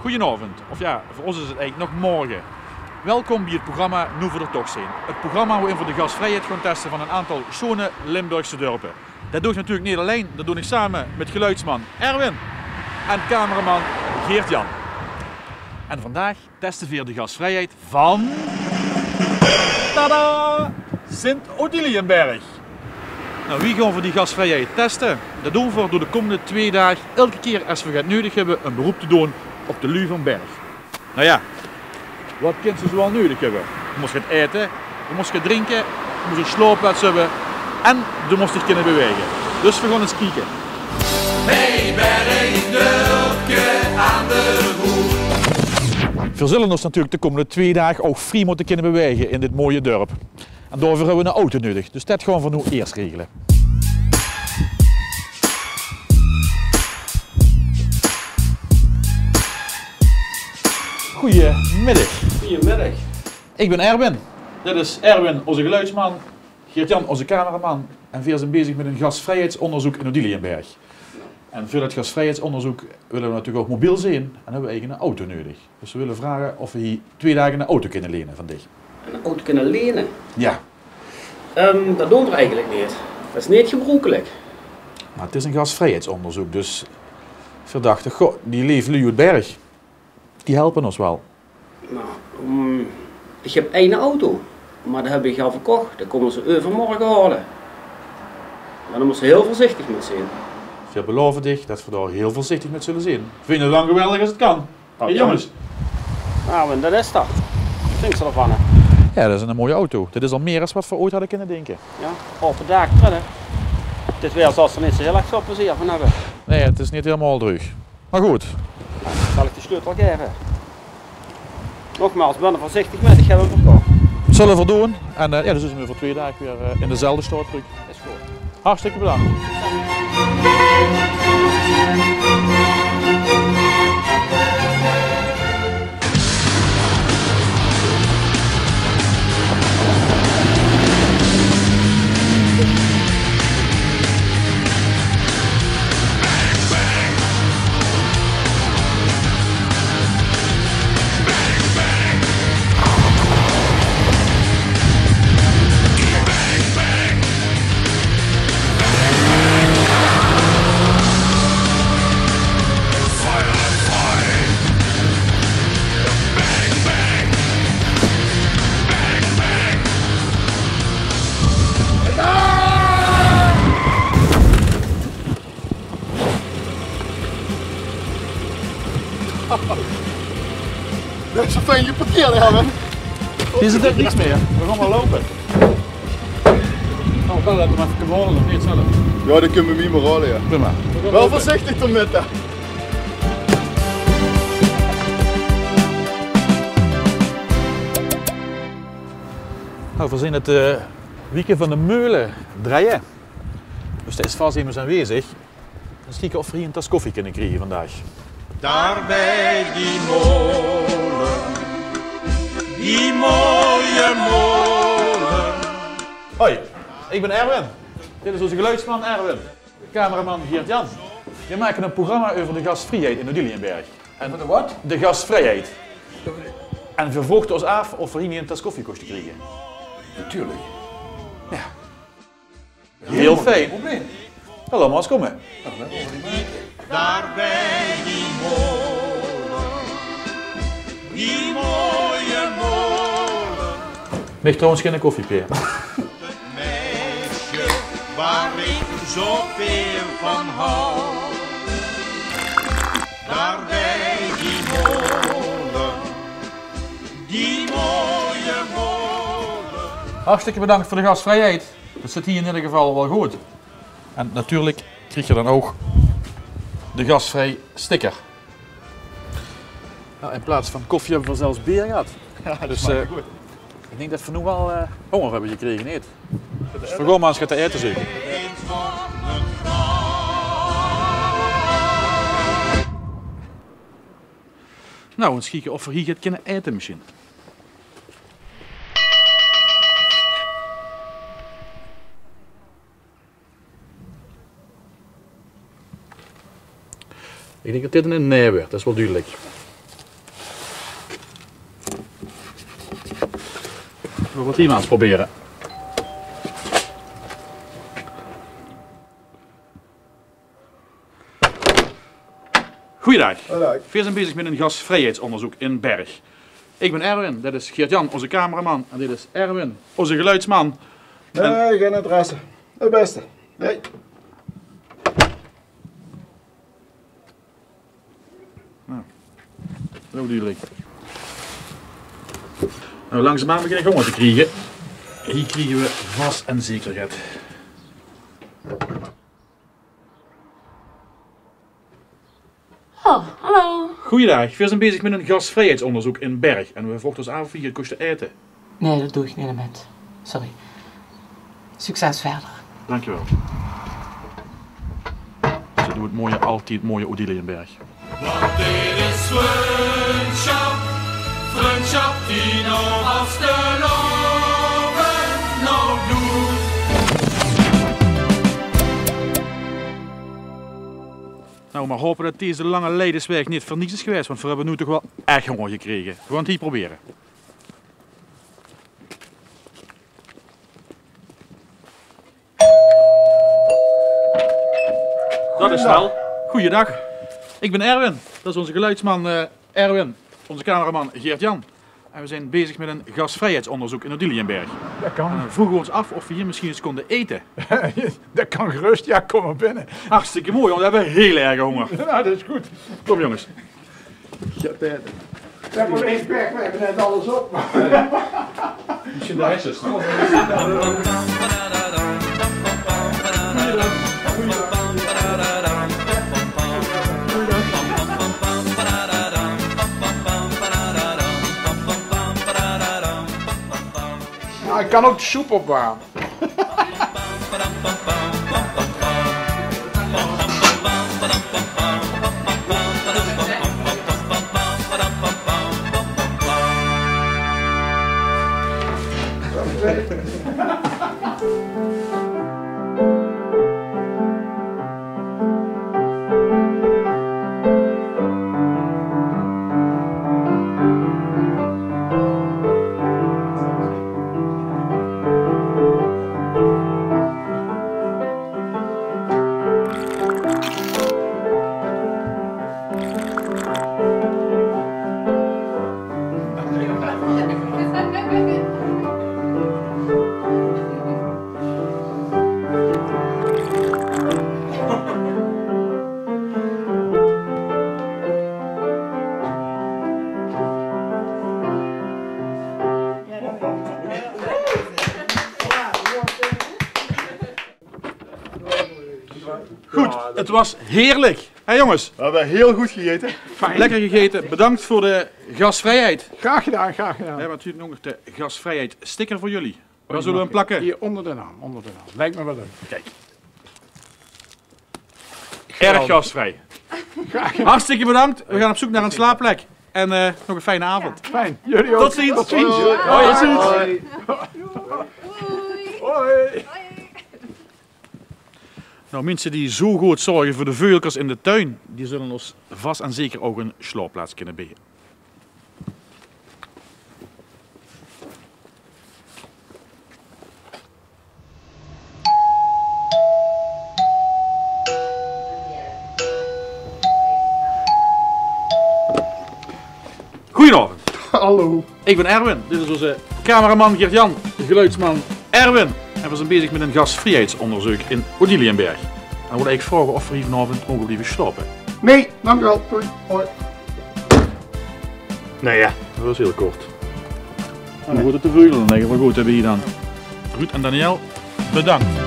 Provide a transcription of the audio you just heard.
Goedenavond, of ja, voor ons is het eigenlijk nog morgen. Welkom bij het programma Nu voor de Toch zijn. Het programma waarin we de gasvrijheid gaan testen van een aantal schone Limburgse dorpen. Dat doe ik natuurlijk niet alleen, dat doe ik samen met geluidsman Erwin en cameraman Geert-Jan. En vandaag testen we de gasvrijheid van... Tada! Sint-Odiliënberg. Nou, wie gaan we die gasvrijheid testen? Dat doen we door de komende 2 dagen, elke keer als we het nodig hebben, een beroep te doen op de Lu van Berg. Nou ja, wat kind ze zoal nodig hebben? Je moest gaan eten, je moest gaan drinken, je moest een sloopplaats hebben en je moest zich kunnen bewegen. Dus we gaan eens kijken. Hey Bergdorpje aan de hoek. We zullen ons natuurlijk de komende 2 dagen ook vrij moeten kunnen bewegen in dit mooie dorp. En daarvoor hebben we een auto nodig, dus dat gaan we nu eerst regelen. Goedemiddag. Goedemiddag. Ik ben Erwin. Dit is Erwin, onze geluidsman. Geert-Jan, onze cameraman. En we zijn bezig met een gasvrijheidsonderzoek in Odiliënberg. En voor dat gasvrijheidsonderzoek willen we natuurlijk ook mobiel zijn en hebben we eigenlijk een auto nodig. Dus we willen vragen of we hier 2 dagen een auto kunnen lenen van dich. Een auto kunnen lenen? Ja. Dat doen we eigenlijk niet. Dat is niet gebruikelijk. Maar het is een gasvrijheidsonderzoek, dus we dachten, goh, die leven lui uit Berg, die helpen ons wel. Nou, ik heb 1 auto, maar dat heb ik al verkocht. Dat komen ze overmorgen halen. Maar dan moet ze heel voorzichtig mee zijn. We beloven dich dat we daar heel voorzichtig met zullen zijn. Vind je het dan geweldig als het kan? Hey, jongens. Nou, en dat is dat. Vind ze ervan, hè? Ja, dat is een mooie auto. Dit is al meer dan wat we ooit hadden kunnen denken. Ja, over dag hè. Dit weer zal ze niet zo heel erg veel plezier van hebben. Nee, het is niet helemaal terug. Maar goed. Nou, dan zal ik de sleutel geven. Nogmaals, ben er voorzichtig met, ik heb hem verkocht. Dat zullen we doen. En ja, dus zijn we voor 2 dagen weer in dezelfde stad terug. Is goed. Hartstikke bedankt. Dat is een fijn geparkeerd, Erwin. Hier zit echt niks meer. We gaan maar lopen. Nou, we kan dat maar even rollen, of niet zelf? Ja, dat kunnen we niet meer rollen, ja. Prima. Wel voorzichtig ermee, hè. Nou, we zijn het weekend van de Meulen draaien. Dus dat is vast immers aanwezig. Dus kijken of we hier een tas koffie kunnen krijgen vandaag. Daar bij die molen, die mooie molen. Hoi, ik ben Erwin. Dit is onze geluidsman Erwin. Cameraman Geert-Jan. We maken een programma over de gasvrijheid in Odiliënberg. En De wat? de gasvrijheid. En we vroegen ons af of we hier niet een tas koffie kosten krijgen. Natuurlijk. Ja. Heel fijn. Probleem. Dan laten we eens komen. Nou, dat horen we niet maken. Daar bij die molen, die mooie molen. Ligt trouwens geen koffie, Peer. Het meisje waar ik zoveel van hou. Daar bij die molen, die mooie molen. Hartstikke bedankt voor de gasvrijheid. Dat zit hier in ieder geval wel goed. En natuurlijk krijg je dan ook de gasvrij sticker. Nou, in plaats van koffie hebben we zelfs bier gehad. Ja, Dus goed. ik denk dat we nu wel honger hebben gekregen, niet? Dus we gaan maar eens gaan te eten zeker. Eens van een graf. Nou, eens kijken of we hier kunnen eten misschien. Ik denk dat dit een nee werd, dat is wel duidelijk. We gaan het hier maar eens proberen. Goeiedag. We zijn bezig met een gasvrijheidsonderzoek in Berg. Ik ben Erwin, dit is Geert-Jan, onze cameraman. En dit is Erwin, onze geluidsman. Nee, geen interesse. Het beste. Nee. Zo duidelijk. Nou, langzaamaan begin ik honger te krijgen. Hier krijgen we vast en zekerheid. Oh, hallo. Goeiedag, we zijn bezig met een gasvrijheidsonderzoek in Berg. En we vroegen ons af of je het kost te eten. Nee, dat doe ik niet met. Sorry. Succes verder. Dankjewel. Ze doen het mooie, altijd mooie Odile in Berg. Want dit is vriendschap, vriendschap die nog als de loven nog doet. Nou, maar hopen dat deze lange leidersweg niet voor niets is geweest, want we hebben nu toch wel echt honger gekregen. We gaan het hier proberen. Dat is wel. Goeiedag. Ik ben Erwin. Dat is onze geluidsman Erwin. Onze cameraman Geert-Jan. En we zijn bezig met een gasvrijheidsonderzoek in Odiliënberg. Dat kan. En dan vroegen we ons af of we hier misschien eens konden eten. Dat kan gerust, ja, kom maar binnen. Hartstikke mooi, want we hebben heel erg honger. Nou, dat is goed. Kom jongens. Dat moet één weg, we hebben net alles op. Misschien de rest is. Ik kan ook de soep opwarmen. Goed, het was heerlijk. Hé jongens, We hebben heel goed gegeten. lekker gegeten. Bedankt voor de gasvrijheid. Graag gedaan, graag gedaan. We hebben natuurlijk nog de gasvrijheid sticker voor jullie. Waar zullen we hem plakken? Hier onder de naam, onder de naam. Lijkt me wel leuk. Kijk. Erg gasvrij. Hartstikke bedankt. We gaan op zoek naar een slaapplek. En nog een fijne avond. Fijn, jullie ook. Tot ziens. Tot ziens. Hoi, tot ziens. Hoi. Nou, mensen die zo goed zorgen voor de veulkers in de tuin, die zullen ons vast en zeker ook een slaapplaats kunnen bieden. Goedenavond. Hallo. Ik ben Erwin. Dit is onze cameraman Geert-Jan, geluidsman Erwin. En we zijn bezig met een gasvrijheidsonderzoek in Odiliënberg. En we willen eigenlijk vragen of we hier vanavond mogen blijven slapen. Nee, dankjewel. Hoi. Hoi. Nou ja, dat was heel kort. En dan wordt het te veel. Dan denken we goed, hebben we hier dan. Ruud en Daniel, bedankt.